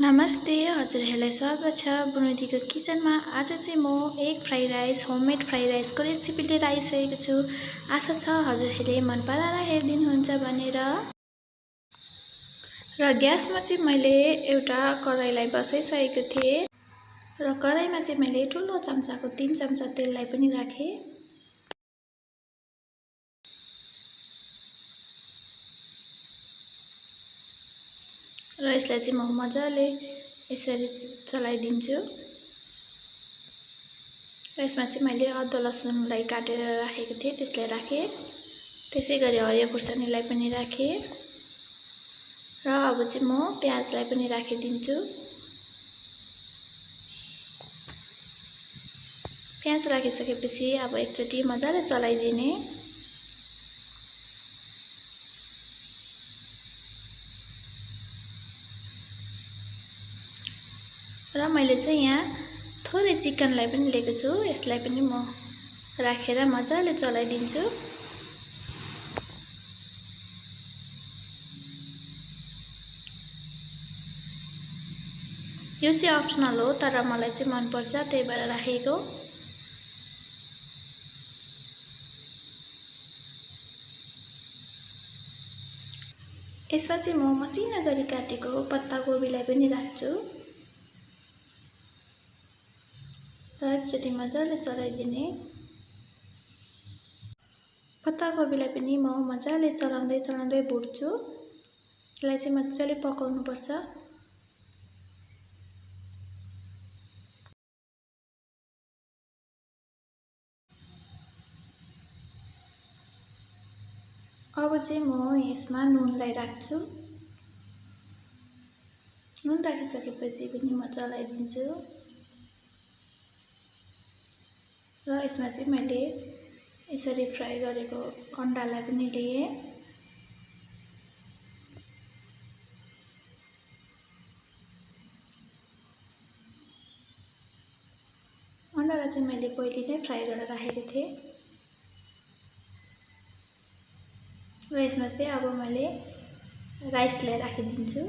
नमस्ते, हजुरहरूलाई स्वागत छ बुनुदीको किचनमा। आज चाहिँ म egg fry rice, homemade fry राइसको recipe लिएर आइसकेको छु। आशा छ हजुरहरूले मन पराएर हेरिदिनुहुन्छ भनेर। र ग्यासमा चाहिँ मैले एउटा कराईलाई बसाइसकेको थिएँ र कराईमा चाहिँ मैले ठुलो चम्चाको 3 चम्चा तेललाई पनि राखेँ। र यसलाई चाहिँ म मजाले यसरी चलाइदिन्छु। र यसमा चाहिँ मैले अदुवा लसुनलाई काटेर राखेको थिएँ, त्यसलाई राखेँ। त्यसै गरी हरियो खुर्सानीलाई पनि राखेँ। र अब चाहिँ म प्याजलाई पनि राखिदिन्छु। प्याज राखिसकेपछि अब एकचोटि मजाले चलाइदिने। र मैले चाहिँ यहाँ थोरै चिकनलाई पनि लिएको छु, यसलाई पनि म राखेर मजाले चलाइदिन्छु। यो चाहिँ अप्सनल हो, तर मलाई चाहिँ मनपर्छ, त्यही भएर राखेको। यसमा चाहिँ म मसिनो गरी काटेको पत्ता गोबीलाई पनि राख्छु र एकचोटि मजाले चलाइदिने। पत्ता गोबीलाई पनि म मजाले चलाउँदै भुट्छु। यसलाई चाहिँ मजाले पकाउनुपर्छ। अब चाहिँ म यसमा नुनलाई राख्छु। नुन राखिसकेपछि पनि म चलाइदिन्छु। र यसमा चाहिँ मैले यसरी फ्राई गरेको अन्डालाई पनि लिएँ। अन्डालाई चाहिँ मैले पहिले नै फ्राई गरेर राखेको थिएँ। र यसमा चाहिँ अब मैले राइसलाई राखिदिन्छु।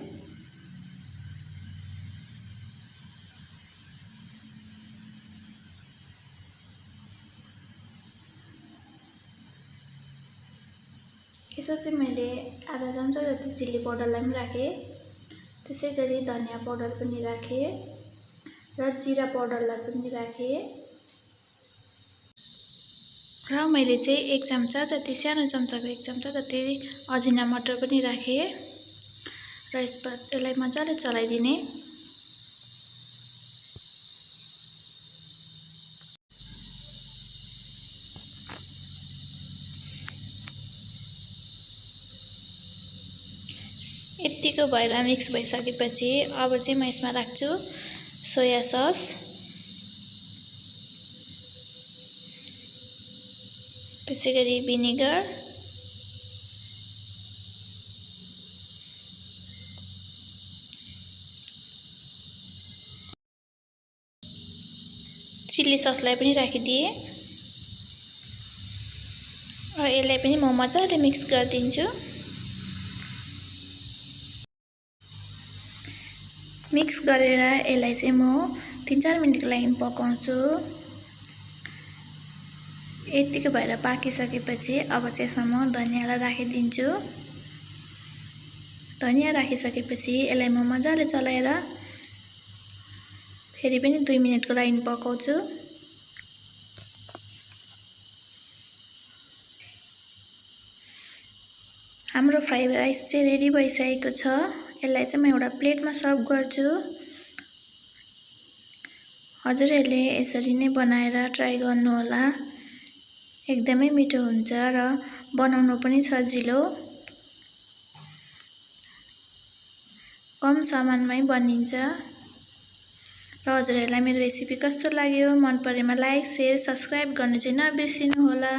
यसमा चाहिँ मैले आधा चम्चा जति चिल्ली पाउडरलाई पनि राखेँ। त्यसै गरी धनिया पाउडर पनि राखेँ र जिरा पाउडरलाई पनि राखेँ। र मैले चाहिँ 1 चम्चा जति, सानो चम्चाको 1 चम्चा जति अजिना मटर पनि राखेँ। र यसलाई मजाले चलाइदिने। यतिको भएर मिक्स भइसकेपछि अब चाहिँ म यसमा राख्छु सोया सस, त्यसै गरी भिनेगर, चिल्ली ससलाई पनि राखिदिएँ। र यसलाई पनि म मजाले मिक्स गरिदिन्छु। मिक्स गरेर यसलाई चाहिँ म 3-4 मिनेटको लागि पकाउँछु। यतिको भएर पाकिसकेपछि अब चाहिँ यसमा म धनियालाई राखिदिन्छु। धनिया राखिसकेपछि यसलाई म मजाले चलाएर फेरि पनि 2 मिनेटको लागि पकाउँछु। हाम्रो फ्राई राइस चाहिँ रेडी भइसकेको छ। यसलाई चाहिँ म एउटा प्लेटमा सर्भ गर्छु। हजुरहरूले यसरी नै बनाएर ट्राई गर्नुहोला। एकदमै मिठो हुन्छ र बनाउनु पनि सजिलो। कम सामानमै बनिन्छ। र हजुरहरूलाई मेरो रेसिपी कस्तो लाग्यो, मन परेमा लाइक, शेयर, सब्स्क्राइब गर्नु चाहिँ नबिर्सिनु होला।